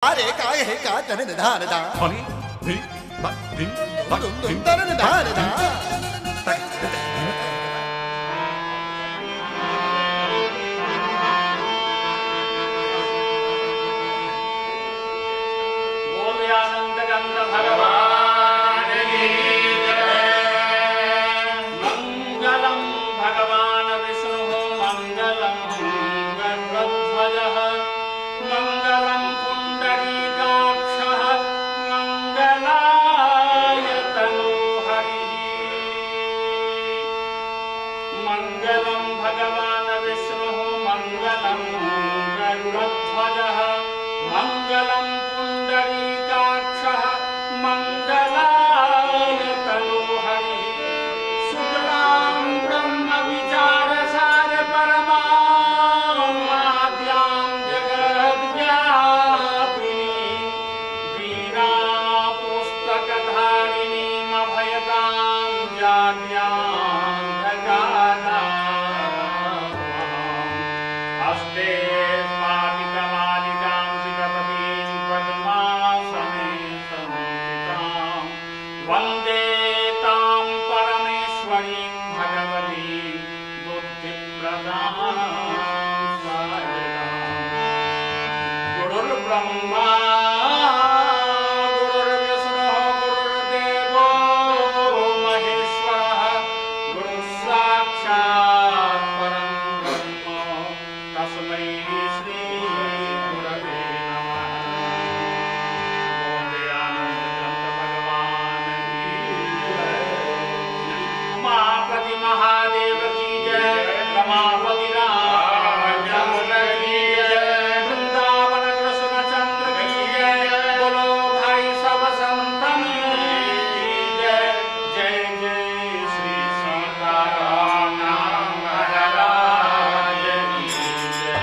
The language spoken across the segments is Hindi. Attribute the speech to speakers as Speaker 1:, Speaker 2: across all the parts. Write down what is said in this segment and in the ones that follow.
Speaker 1: अरे काय है का तन धार दा
Speaker 2: फनी धी बा धी बा धी
Speaker 1: तन धार दा
Speaker 3: बोल आनंद गंध भगवान की जय। मंगलम भगवान विष्णु मंगलम गरुड़ध्वजः मंगलम पुंडरीकाक्षः मंगलाय तनोहरिः। मंगलम भगवान विष्णु मंगलम गरुड़ध्वजः मंगलम पुंडरीकाक्षः मंगलाय तनोहरिः। शुक्लां ब्रह्म विचारसार परमाद्यां जगद्व्यापिनीं वीणा पुस्तकधारिणीम् अभयतां जाड्यान्धकाराम्। हस्ते स्फाटितमालिकां शिखपतीं पद्मासने संस्थितां वन्दे तां परमेश्वरीं भगवतीं बुद्धिप्रदां स्वागताम्। गुरुर्ब्रह्मा गुरुर्विष्णुः गुरुर्देवो महेश्वरः गुरुः साक्षात् परं ब्रह्म तस्मै श्री गुरवे नमः। बोले आनंद भगवान की जय। उमापति महादेव की जय। रमापति रामचंद्र की जय। वृंदावन कृष्ण चंद्र की जय। बोलो भाई सब संतन की जय। जय जय श्री सीताराम महाराज की जय।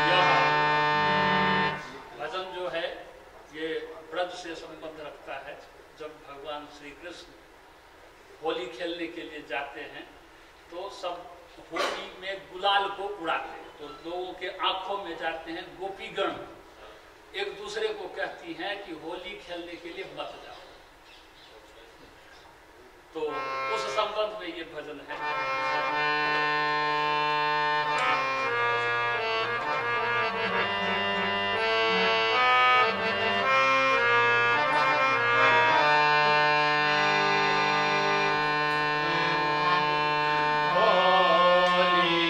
Speaker 3: यह भजन जो है ये ब्रज से संबंध रखता है। जब भगवान श्री कृष्ण होली खेलने के लिए जाते हैं तो सब होली में गुलाल को उड़ाते हैं, तो लोगों के आंखों में जाते हैं। गोपीगण एक दूसरे को कहती हैं कि होली खेलने के लिए मत जाओ। तो उस संबंध में ये भजन है। होली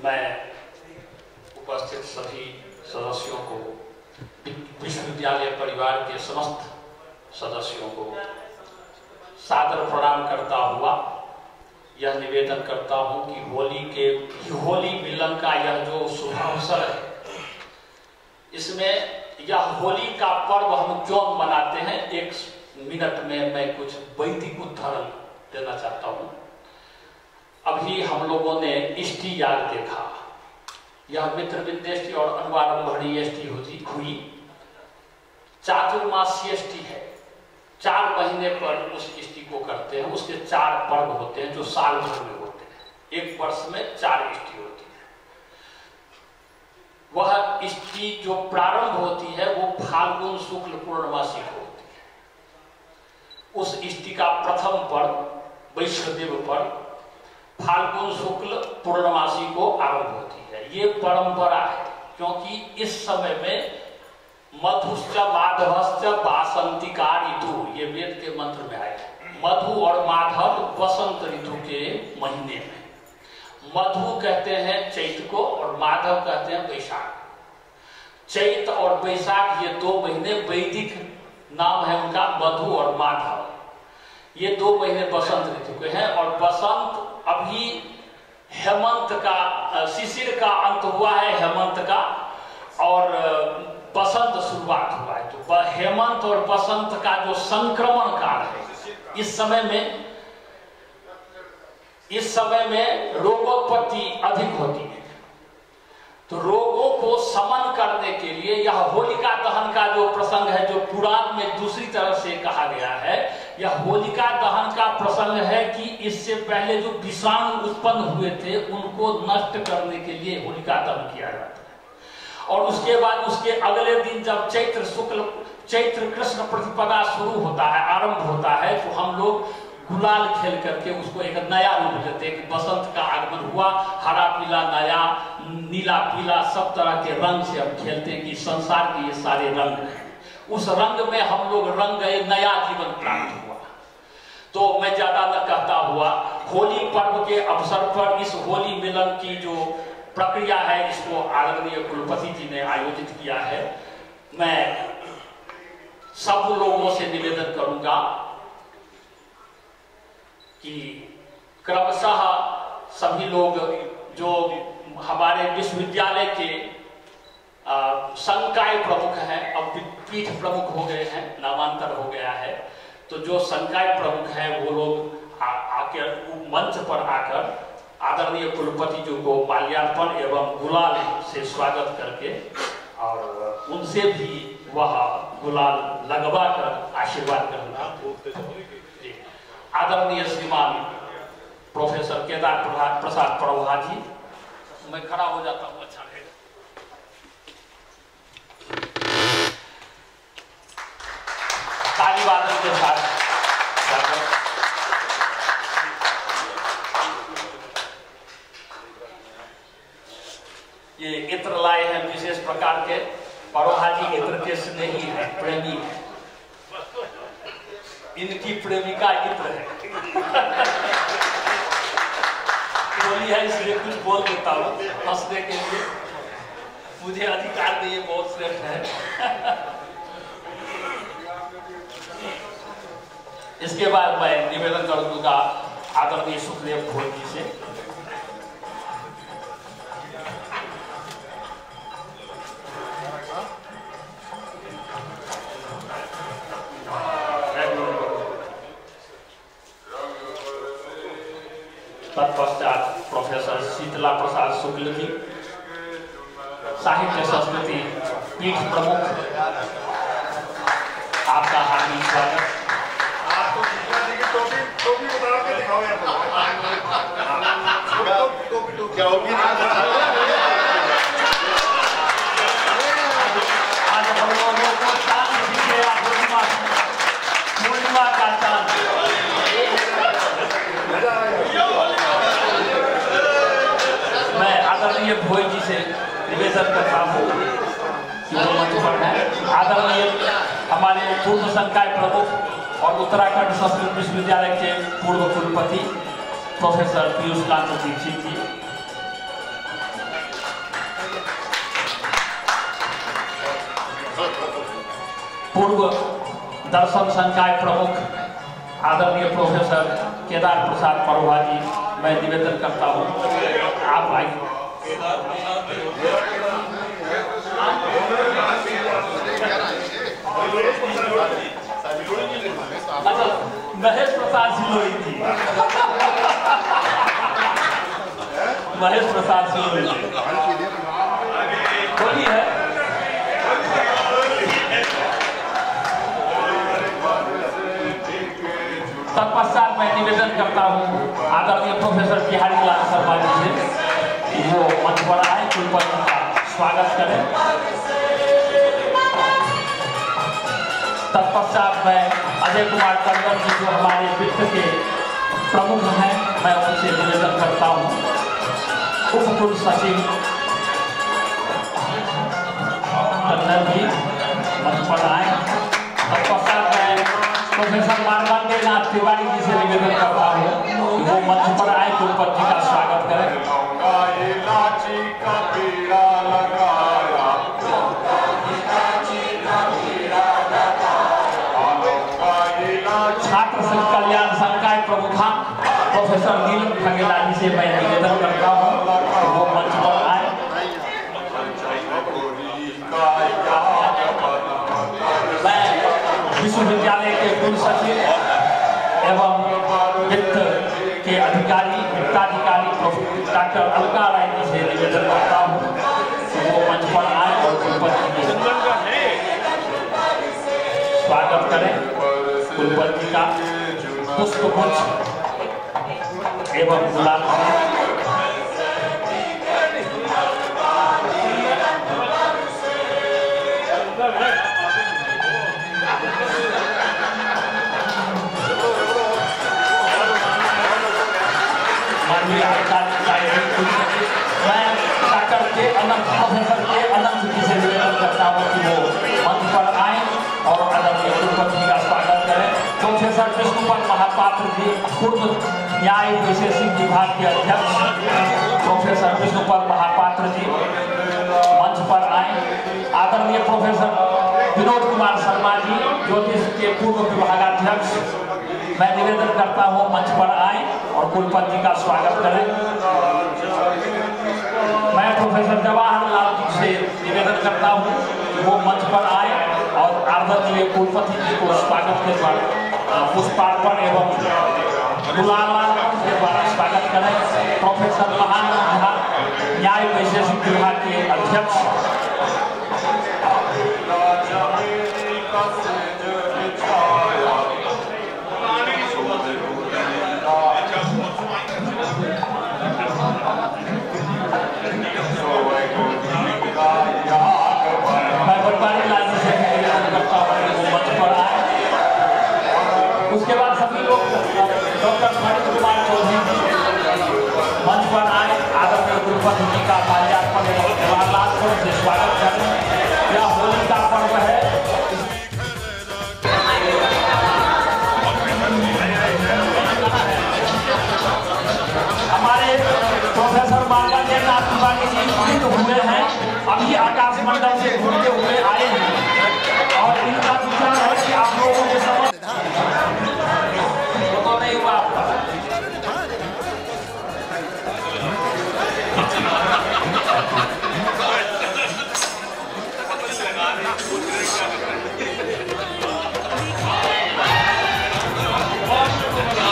Speaker 3: मैं उपस्थित सभी सदस्यों को, विश्वविद्यालय परिवार के समस्त सदस्यों को सादर प्रणाम करता हुआ यह निवेदन करता हूं कि होली मिलन का यह जो शुभ अवसर है, इसमें यह होली का पर्व हम क्यों मनाते हैं, एक मिनट में मैं कुछ वैदिक उदाहरण देना चाहता हूं। अभी हम लोगों ने इष्टि याग देखा, यह मित्र विद्येष्टि और अनुवारंभणी इष्टि हुई। चातुर्मासीय इष्टि है, 4 महीने पर उस इष्टि को करते हैं। उसके 4 पर्व होते हैं जो साल भर में होते हैं। एक वर्ष में 4 इष्टि होती है। वह इष्टि जो प्रारंभ होती है वो फाल्गुन शुक्ल पूर्णमासी को होती है। उस इष्टि का प्रथम पर्व वैश्वदेव पर्व फाल्गुन शुक्ल पूर्णमासी को आरंभ होती है। ये परंपरा है, क्योंकि इस समय में मधुश्च माधवश्च वासंतिका ऋतु, ये वेद के मंत्र में आया है। मधु और माधव वसंत ऋतु के महीने में, मधु कहते हैं चैत को और माधव कहते हैं वैशाख। चैत और वैशाख ये 2 महीने वैदिक नाम है उनका, मधु और माधव। ये 2 महीने बसंत ऋतु के हैं। और बसंत अभी हेमंत का, शिशिर का अंत हुआ है हेमंत का, और बसंत शुरुआत हुआ है। तो हेमंत और बसंत का जो संक्रमण काल है, इस समय में रोगोत्पत्ति अधिक होती है। तो रोगों को समन करने के लिए यह होलिका दहन का जो प्रसंग है, जो पुराण में दूसरी तरह से कहा गया है, यह होलिका दहन का प्रसंग है कि इससे पहले जो विषाणु उत्पन्न हुए थे उनको नष्ट करने के लिए होलिका दहन किया जाता है। और उसके बाद उसके अगले दिन जब चैत्र कृष्ण प्रतिपदा शुरू होता है, आरंभ होता है, तो हम लोग गुलाल खेल करके उसको एक नया रूप देते हैं कि बसंत का आगमन हुआ। हरा पीला नया, नीला पीला सब तरह के रंग से हम खेलते हैं कि संसार के ये सारे रंग हैं। उस रंग में हम लोग रंग गए, नया जीवन प्राप्त हुआ। तो मैं ज्यादा न कहता हुआ, होली पर्व के अवसर पर इस होली मिलन की जो प्रक्रिया है, इसको आदरणीय कुलपति जी ने आयोजित किया है। मैं सब लोगों से निवेदन करूंगा कि क्रमशः सभी लोग जो हमारे विश्वविद्यालय के संकाय प्रमुख हैं, अब पीठ प्रमुख हो गए हैं, नामांतर हो गया है, तो जो संकाय प्रमुख हैं वो लोग आकर मंच पर आकर आदरणीय कुलपति जी को माल्यार्पण एवं गुलाल से स्वागत करके और उनसे भी वह गुलाल लगवा कर आशीर्वाद करना। आदरणीय श्रीमान प्रोफेसर केदार प्रसाद परोहा जी, मैं खड़ा हो जाता हूँ, अच्छा रहेगा। ताली वादन के साथ ये इत्र लाए हैं विशेष प्रकार के। परोहा जी इत्र के स्नेही है, प्रेमी है, इनकी प्रेमिका इत्र है। बोली है इसलिए कुछ बोल देता हूँ हंसने के लिए, मुझे अधिकार नहीं, ये बहुत श्रेष्ठ है। इसके बाद मैं निवेदन करूंगा आदरणीय सुखदेव घोष जी से। तत्पश्चात प्रोफेसर शीतला प्रसाद शुक्ल जी, साहित्य संस्कृति पीठ प्रमुख, आपका हार्दिक स्वागत। आज हम लोगों को चांद दिखे, पूर्णिमा का चांद। मैं आदरणीय भोज जी से निवेदन करता हूँ कि वो मंच पर है। आदरणीय हमारे पूर्व संकाय प्रमुख और उत्तराखंड संस्कृत विश्वविद्यालय के पूर्व कुलपति प्रोफेसर पीयूष कांत दीक्षित जी, पूर्व दर्शन संकाय प्रमुख आदरणीय प्रोफेसर केदार प्रसाद परोहा जी, मैं निवेदन करता हूँ आप आइए। अच्छा, महेश प्रसाद सिलोई जी, महेश प्रसाद सिलोई जी बोली है। तत्पश्चात मैं निवेदन करता हूँ आदरणीय प्रोफेसर बिहारी लाल शर्मा जी से कि वो मंच पर आए, कुलपति का स्वागत करें। तत्पश्चात मैं अजय कुमार टंडन जी जो हमारे वित्त के प्रमुख हैं, मैं उनसे निवेदन करता हूँ उप कुल सचिव टंडन जी मंच पर आए। तत्पश्चात मैं प्रोफेसर मानवेंद्र नाथ तिवारी जी से निवेदन करता हूँ कि वो मंच पर आए, कुलपति का स्वागत करें। छात्र संघ कल्याण संकाय प्रमुखा प्रोफेसर नीलम खगेला जी से मैं निवेदन करता हूँ कि वो मंच पर आए। मैं विश्वविद्यालय के कुल सचिव एवं वित्त के अधिकारी वित्ताधिकारी डॉक्टर अलका राय जी से निवेदन करता हूँ कि वो मंच पर आए और कुलपति के स्वागत करें। कुलपति का पुष्पगुच्छ एवं गुलाब माननीय मैं डॉक्टर के अनंत प्रोफेसर के अनंत जी से निवेदन करता हूँ कि वो मंच पर आए और आदरणीय कुलपति का स्वागत करें। प्रोफेसर विष्णुपद महापात्र जी पूर्व न्याय वैशेषिक विभाग के अध्यक्ष प्रोफेसर विष्णुपद महापात्र जी मंच पर आए। आदरणीय प्रोफेसर विनोद कुमार शर्मा जी ज्योतिष के पूर्व विभागाध्यक्ष, मैं निवेदन करता हूँ मंच पर आए और कुलपति का स्वागत करें। मैं प्रोफेसर जवाहरलाल जी से निवेदन करता हूँ कि वो मंच पर आए और आदरणीय कुलपति जी को स्वागत के द्वारा पुष्पार्पण एवं गुलाल के द्वारा स्वागत करें। प्रोफेसर महानंद झा न्याय वैशेषिक विभाग के अध्यक्ष, उसके बाद सभी
Speaker 4: डॉक्टर फणित कुमार चौधरी मंच पर आए, आदरणीय गुरुपद जी का माल्यार्पण एवं जवाहरलाल से स्वागत करें। यह होली का पर्व है। हमारे प्रोफेसर मालवानी नाथ तिवारी जी मृत हुए हैं, अभी आकाश मंडल से घूमते हुए आए हैं और इनका विचार है कि आप लोगों के समझ तो नहीं हुआ आपका।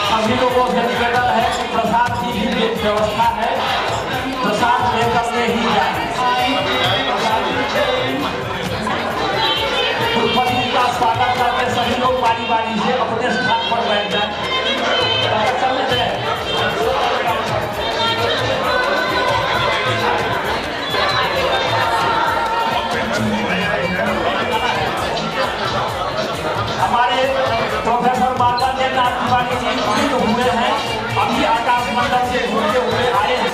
Speaker 4: सभी लोगों से निवेदन है कि प्रसाद की भी व्यवस्था है, प्रसाद लेकर के ही जाए। गुरुपति का स्वागत करके सभी लोग बारी बारी से अपने स्थान पर बैठ जाए। हमारे प्रोफेसर मालवानी नाथ तिवारी जी मृत हुए हैं, अभी आकाश मंडल से घूमते हुए आए हैं।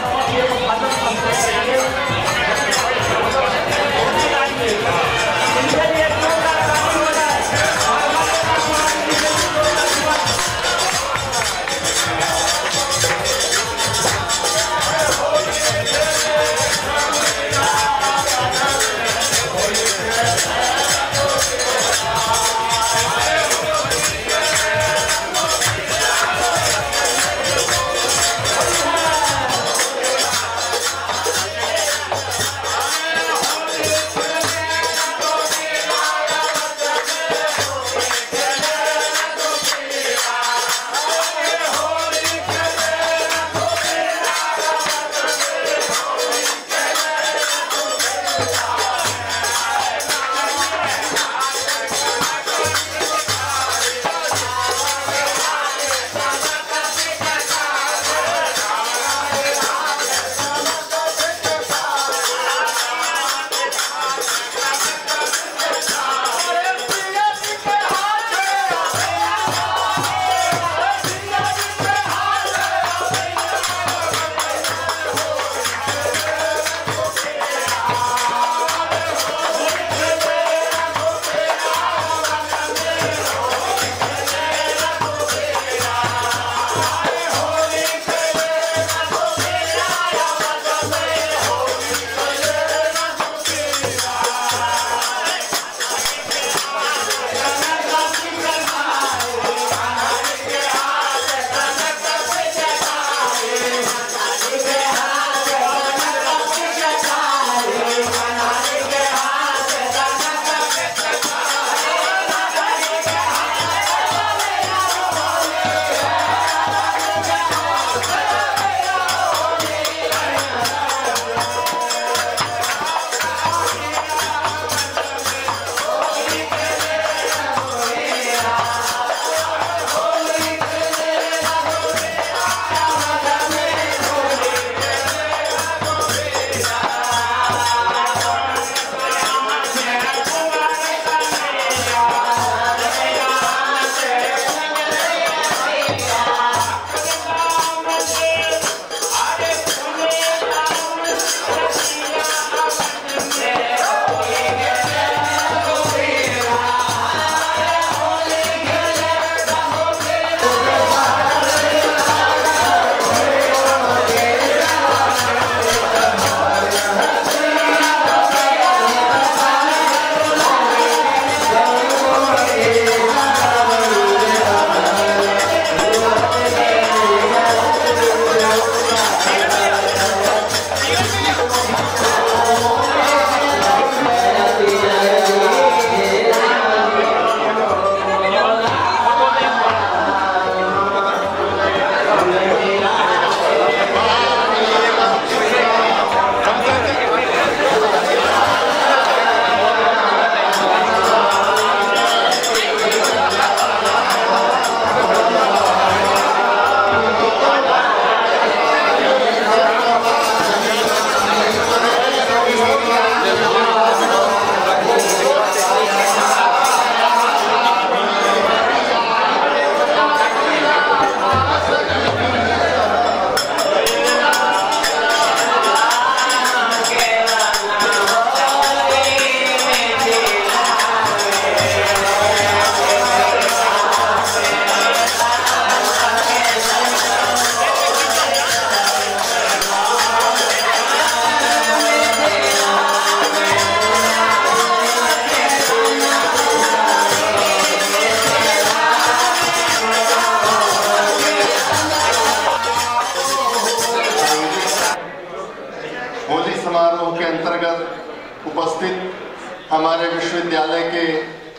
Speaker 5: अंतर्गत उपस्थित हमारे विश्वविद्यालय के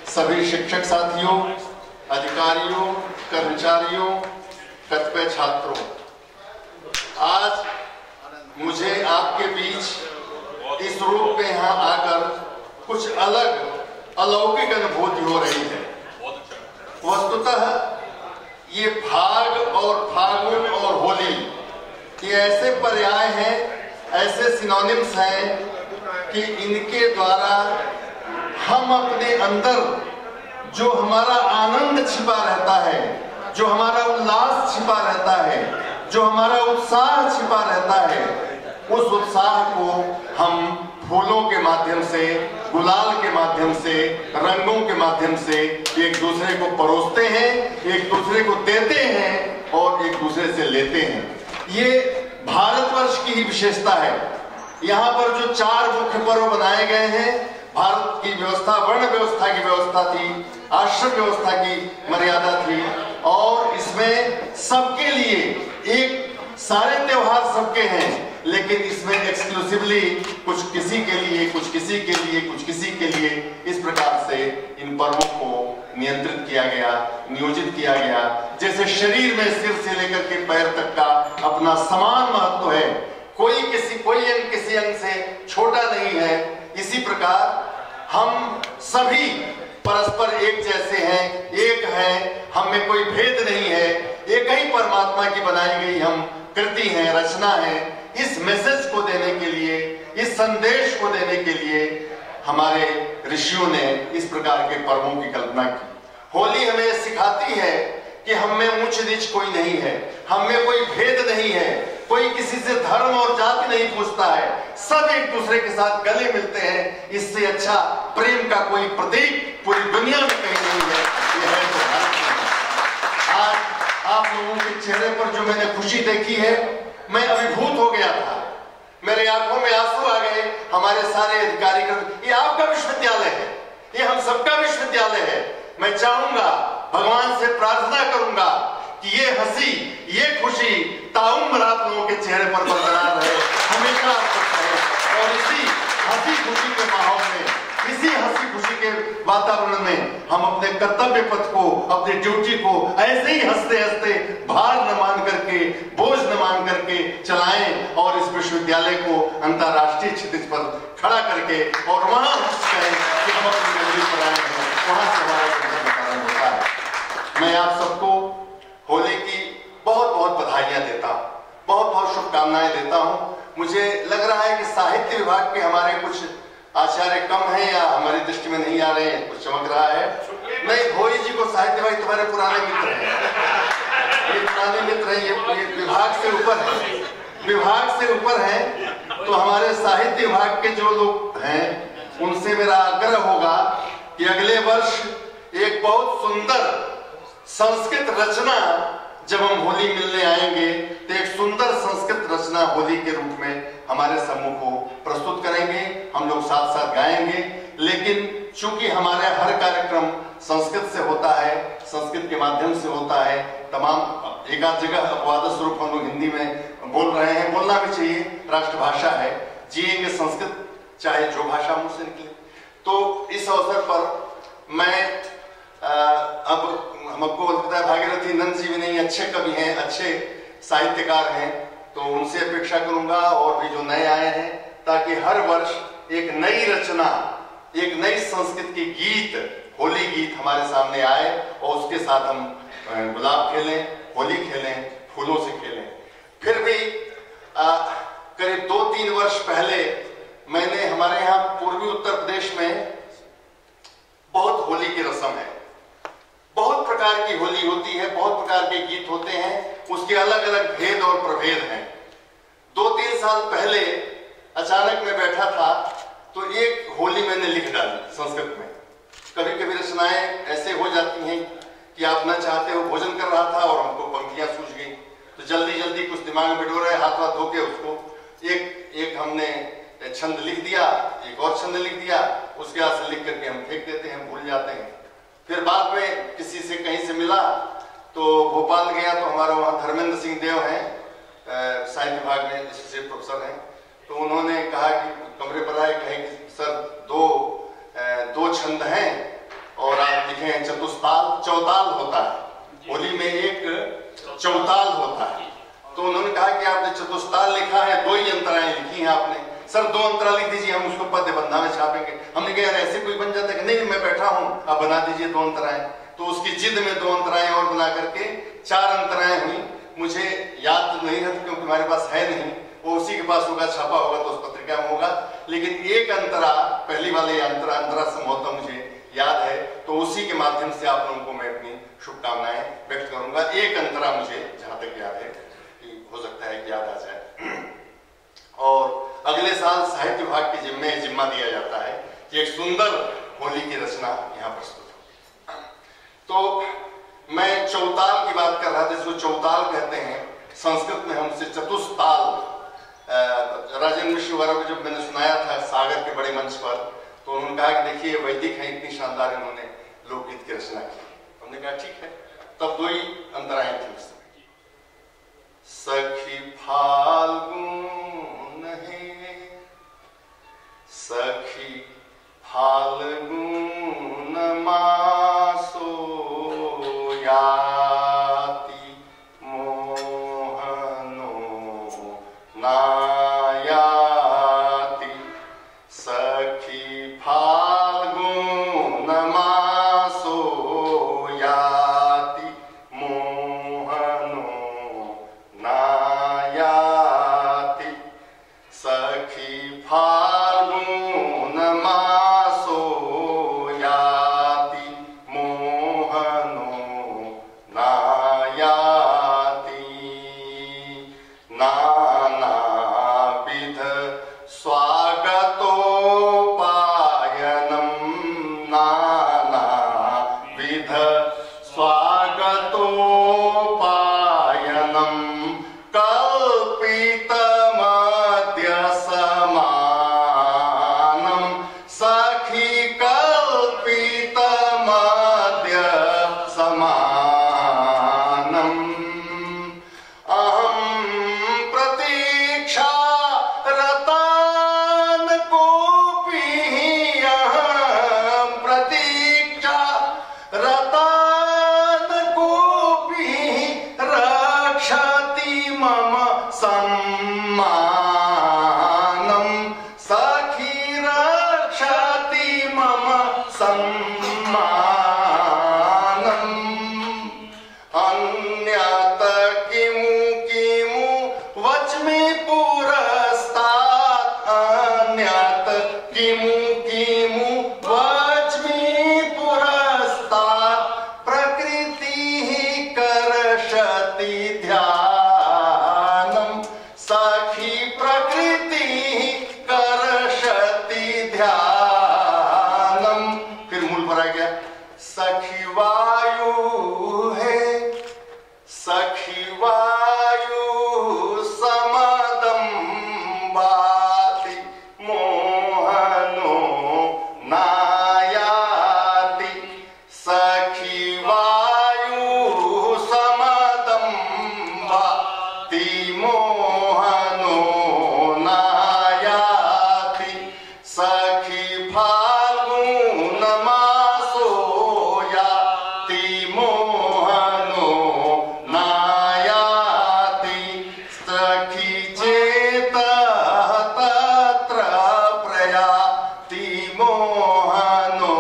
Speaker 5: सभी शिक्षक साथियों, अधिकारियों, कर्मचारियों, कतिपय छात्रों, आज मुझे आपके बीच इस रूप में यहाँ आकर कुछ अलग अलौकिक अनुभूति हो रही है। वस्तुतः ये फाग और फागुन और होली ये ऐसे पर्याय हैं, ऐसे सिनोनिम्स हैं कि इनके द्वारा हम अपने अंदर जो हमारा आनंद छिपा रहता है, जो हमारा उल्लास छिपा रहता है, जो हमारा उत्साह छिपा रहता है, उस उत्साह को हम फूलों के माध्यम से, गुलाल के माध्यम से, रंगों के माध्यम से एक दूसरे को परोसते हैं, एक दूसरे को देते हैं और एक दूसरे से लेते हैं। ये भारतवर्ष की ही विशेषता है। यहाँ पर जो 4 मुख्य पर्व बनाए गए हैं, भारत की व्यवस्था, वर्ण व्यवस्था की व्यवस्था थी, आश्रम व्यवस्था की मर्यादा थी, और इसमें सबके लिए एक सारे त्योहार सबके हैं, लेकिन इसमें एक्सक्लूसिवली कुछ किसी के लिए, कुछ किसी के लिए, कुछ किसी के लिए, इस प्रकार से इन पर्वों को नियंत्रित किया गया, नियोजित किया गया। जैसे शरीर में सिर से लेकर के पैर तक का अपना समान महत्व है, कोई अंग किसी अंग से छोटा नहीं है, इसी प्रकार हम सभी परस्पर एक जैसे हैं, एक हैं, हम में कोई भेद नहीं है, एक ही परमात्मा की बनाई गई हम कृति हैं, रचना है। इस मैसेज को देने के लिए, इस संदेश को देने के लिए हमारे ऋषियों ने इस प्रकार के पर्वों की कल्पना की। होली हमें सिखाती है कि हम में ऊंच नीच कोई नहीं है, हम में कोई भेद नहीं है, कोई किसी से धर्म और जाति नहीं पूछता है, सब एक दूसरे के साथ गले मिलते हैं। इससे अच्छा प्रेम का कोई प्रतीक पूरी दुनिया में कहीं नहीं है। यह है तो भारत में। आज आप लोगों के चेहरे पर जो मैंने खुशी देखी है, मैं अभिभूत हो गया था, मेरे आंखों में आंसू आ गए। हमारे सारे अधिकारी, ये आपका विश्वविद्यालय है, ये हम सबका विश्वविद्यालय है। मैं चाहूंगा, भगवान से प्रार्थना करूंगा कि ये हंसी, ये खुशी ताउम्र आप लोगों के चेहरे पर बरकरार रहे, हमेशा रहे। और इसी हंसी खुशी के माहौल में, इसी हंसी खुशी के वातावरण में हम अपने कर्तव्य पथ को, अपनी ड्यूटी को ऐसे ही हंसते हंसते, भार न मान करके, बोझ न मान करके चलाएं, और इस विश्वविद्यालय को अंतर्राष्ट्रीय क्षितिज पर खड़ा करके और वहां कहें कि हम अपनी नजरी पर आए हैं, वहां से हमारा कारण होता है। मैं आप सबको होली की बहुत बहुत बधाइयां देता हूं, बहुत बहुत शुभकामनाएं देता हूं। मुझे लग रहा है कि साहित्य विभाग के हमारे कुछ आचार्य कम हैं या हमारी दृष्टि में नहीं आ रहे हैं, कुछ चमक रहा है। नहीं, भोई जी को साहित्य विभाग तुम्हारे पुराने मित्र हैं, ये पुराने मित्र हैं, ये विभाग से ऊपर है, विभाग से ऊपर है। तो हमारे साहित्य विभाग के जो लोग हैं, उनसे मेरा आग्रह होगा कि अगले वर्ष एक बहुत सुंदर संस्कृत रचना जब हम होली मिलने आएंगे, तो एक सुंदर संस्कृत रचना होली के रूप में हमारे समूह को प्रस्तुत करेंगे। हम लोग साथ साथ गाएंगे, लेकिन चूंकि हमारे हर कार्यक्रम संस्कृत से होता है, संस्कृत के माध्यम से होता है, तमाम एक आध जगह अपवाद स्वरूप हम लोग हिंदी में बोल रहे हैं, बोलना भी चाहिए, राष्ट्रभाषा है, जिएंगे संस्कृत चाहे जो भाषा मुंह से निकले। तो इस अवसर पर मैं अब हमको लगता है भागीरथी नंद जी भी नहीं, अच्छे कवि हैं, अच्छे साहित्यकार हैं, तो उनसे अपेक्षा करूंगा और भी जो नए आए हैं, ताकि हर वर्ष एक नई रचना, एक नई संस्कृत की गीत, होली गीत हमारे सामने आए और उसके साथ हम गुलाब खेलें, होली खेलें, फूलों से खेलें। फिर भी करीब 2-3 वर्ष पहले मैंने हमारे यहाँ पूर्वी उत्तर प्रदेश में बहुत होली की रस्म है, बहुत प्रकार की होली होती है, बहुत प्रकार के गीत होते हैं, उसके अलग अलग भेद और प्रभेद हैं। 2-3 साल पहले अचानक मैं बैठा था तो एक होली मैंने लिख डाली संस्कृत में। कभी कभी रचनाएं ऐसे हो जाती हैं कि आप न चाहते हो, भोजन कर रहा था और हमको पंक्तियां सूझ गई, तो जल्दी जल्दी कुछ दिमाग में बिठो रहे, हाथ हाथ धो के उसको एक हमने छंद लिख दिया, एक और छंद लिख दिया, उसके बाद से लिख करके हम फेंक देते हैं, भूल जाते हैं। फिर बाद में किसी से कहीं से मिला तो भोपाल गया तो हमारा वहाँ धर्मेंद्र सिंह देव हैं, साहित्य विभाग में एसोसिएट प्रोफेसर हैं, तो उन्होंने कहा कि कमरे पर आए, कहे कि सर दो छंद हैं और आप लिखे हैं चतुस्ताल, चौताल होता है, होली में एक चौताल होता है। तो उन्होंने कहा कि आपने चतुस्ताल लिखा है, 2 ही अंतराएं लिखी हैं आपने, सर 2 अंतरा लिख दीजिए, हम उसको पद्य बंधा में छापेंगे। हमने कहा यार ऐसे कोई बन जाता है कि नहीं मैं बैठा हूं, आप बना दीजिए 2 अंतराएं। तो उसकी जिद में 2 अंतराएं और बना करके 4 अंतराएं हुई। मुझे याद तो नहीं रहती क्योंकि हमारे पास है नहीं, वो उसी के पास होगा, छापा होगा तो उस पत्रिका में होगा। लेकिन एक अंतरा, पहली वाले अंतरा संभवतः मुझे याद है, तो उसी के माध्यम से आप लोगों को मैं अपनी शुभकामनाएं व्यक्त करूंगा। एक अंतरा मुझे जहां तक याद है, हो सकता है कि याद आ जाए। और अगले साल साहित्य विभाग के जिम्मा दिया जाता है कि एक सुंदर होली की रचना यहाँ प्रस्तुत हो। तो मैं चौताल की बात कर रहा था, जिसको चौताल कहते हैं, संस्कृत में हम उसे चतुस्ताल, राजेंद्र मिश्र वगैरह को जब मैंने सुनाया था सागर के बड़े मंच पर, तो उन्होंने कहा कि देखिए वैदिक है, इतनी शानदार इन्होंने लोकगीत की रचना की। हमने कहा ठीक है, तब 2 ही अंतराएं थी उस समय। सखी फाल्गुन है, सखी फाल्गुन मासो याति मोहनो नायाति, सखी फाल्गुन मासो याति मोहनो नायाति, सखी फाल्गुन मासो याति मोहनो नायाति, नानाविध स्वागतोपायनं, नानाविध स्वागतोपायनं, कल्पितमद्य समानं, सखी कल्पितमद्य समानम्, अहं प्रतीक्षा रतान् कोऽपि, अहं प्रतीक्षा रतान् कोऽपि रक्षति मम सम्मानं, सखी रक्षति मम सम्मानम्, अन्यत किमु किमु वच्मि पुरस्तात्, अन्यत किमु किमु वच्मि पुरस्तात्, प्रकृतिः कर्षति ध्यानं, सखी प्रकृतिः कर्षति ध्यानं। फिर मूल पर आ गया, सखी वायु है, सखी वायु समदं वाति मोहनो नायाति, सखी वायु समदं वाति मोहनो नायाति, सखी फाल्गुन मासो याति मोहनो नायाति, सखी चेतः तत्र प्रयाति मोहनो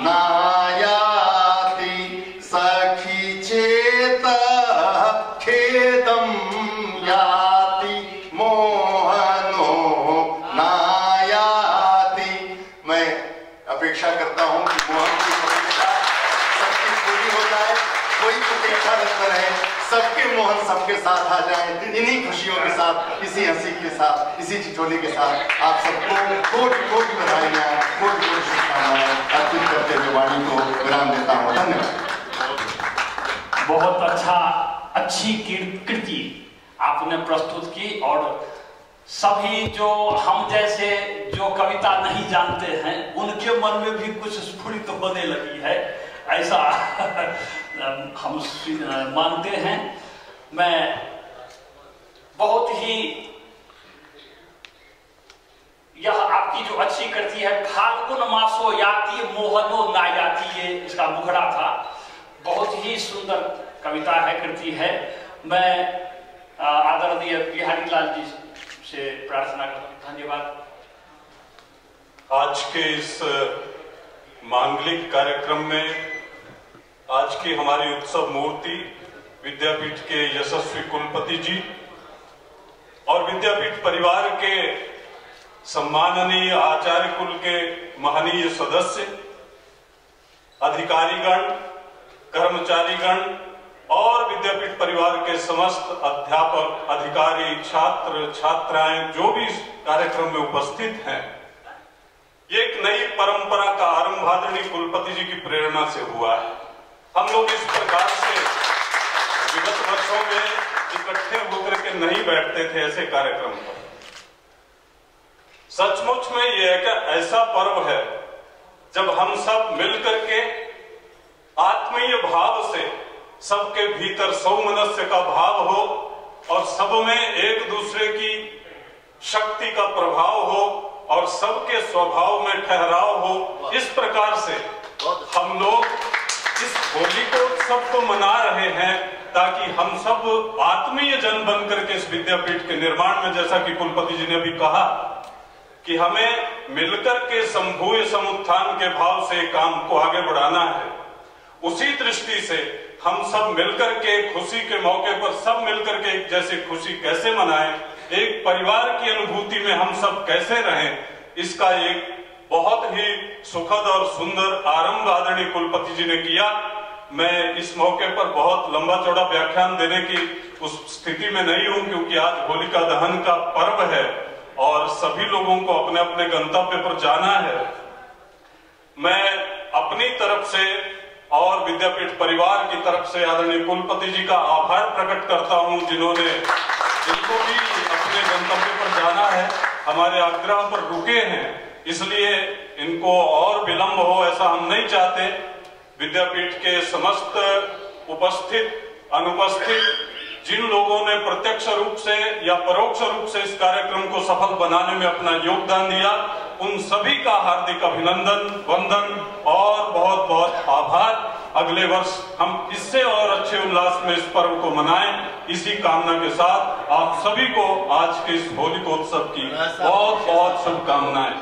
Speaker 5: नायाति, सखी चेतः खेदं याति मोहनो नायाति। मैं अपेक्षा करता हूं कि मोहन की प्रतीक्षा सबकी पूरी हो जाए, कोई प्रतीक्षा रख रहे, सबके मोहन सबके साथ आ जाए। इन्हीं खुशियों के साथ, इसी हंसी के साथ, इसी ठिठोली के साथ आप सबको कोटि कोटि बधाइयां, कोटि कोटि शुभकामनाएं अर्पित करते हुए वाणी को विराम देता हूं। धन्यवाद।
Speaker 4: बहुत अच्छी कृति आपने प्रस्तुत की, और सभी जो हम जैसे जो कविता नहीं जानते हैं उनके मन में भी कुछ स्फुरित होने लगी है, ऐसा हम मानते हैं। मैं बहुत ही यह आपकी जो अच्छी कृति है, फाल्गुन मासो याति मोहनो ना याति, ये इसका मुखड़ा था। बहुत ही सुंदर कविता है, कृति है। मैं आदरणीय बिहारी लाल जी से प्रार्थना करता हूँ। धन्यवाद।
Speaker 2: आज के इस मांगलिक कार्यक्रम में आज की हमारी उत्सव मूर्ति विद्यापीठ के यशस्वी कुलपति जी और विद्यापीठ परिवार के सम्माननीय आचार्य कुल के महनीय सदस्य, अधिकारीगण, कर्मचारीगण और विद्यापीठ परिवार के समस्त अध्यापक, अधिकारी, छात्र, छात्राएं जो भी इस कार्यक्रम में उपस्थित हैं, ये एक नई परंपरा का आरंभ आदरणीय कुलपति जी की प्रेरणा से हुआ है। हम लोग इस प्रकार से विगत वर्षों में इकट्ठे होकर के नहीं बैठते थे ऐसे कार्यक्रम पर। सचमुच में यह एक ऐसा पर्व है जब हम सब मिलकर के आत्मीय भाव से, सबके भीतर सौमनस्य का भाव हो और सब में एक दूसरे की शक्ति का प्रभाव हो और सबके स्वभाव में ठहराव हो। इस प्रकार से हम लोग इस होली को सबको मना रहे हैं ताकि हम सब आत्मीय जन बनकर के इस विद्यापीठ के निर्माण में, जैसा कि कुलपति जी ने भी कहा कि हमें मिलकर के संभूय समुत्थान के भाव से काम को आगे बढ़ाना है, उसी दृष्टि से हम सब मिलकर के खुशी के मौके पर सब मिलकर के एक जैसे खुशी कैसे मनाएं, एक परिवार की अनुभूति में हम सब कैसे रहें, इसका एक बहुत ही सुखद और सुंदर आरंभ आदरणीय कुलपति जी ने किया। मैं इस मौके पर बहुत लंबा चौड़ा व्याख्यान देने की उस स्थिति में नहीं हूं, क्योंकि आज होलिका दहन का पर्व है और सभी लोगों को अपने अपने गंतव्य पर जाना है। मैं अपनी तरफ से और विद्यापीठ परिवार की तरफ से आदरणीय कुलपति जी का आभार प्रकट करता हूं, जिन्होंने इनको भी अपने गंतव्य पर जाना है, हमारे आग्रह पर रुके हैं, इसलिए इनको और विलंब हो ऐसा हम नहीं चाहते। विद्यापीठ के समस्त उपस्थित, अनुपस्थित जिन लोगों ने प्रत्यक्ष रूप से या परोक्ष रूप से इस कार्यक्रम को सफल बनाने में अपना योगदान दिया, उन सभी का हार्दिक अभिनंदन, वंदन और बहुत बहुत आभार। अगले वर्ष हम इससे और अच्छे उल्लास में इस पर्व को मनाएं, इसी कामना के साथ आप सभी को आज के इस होलिकोत्सव की बहुत बहुत शुभकामनाएं।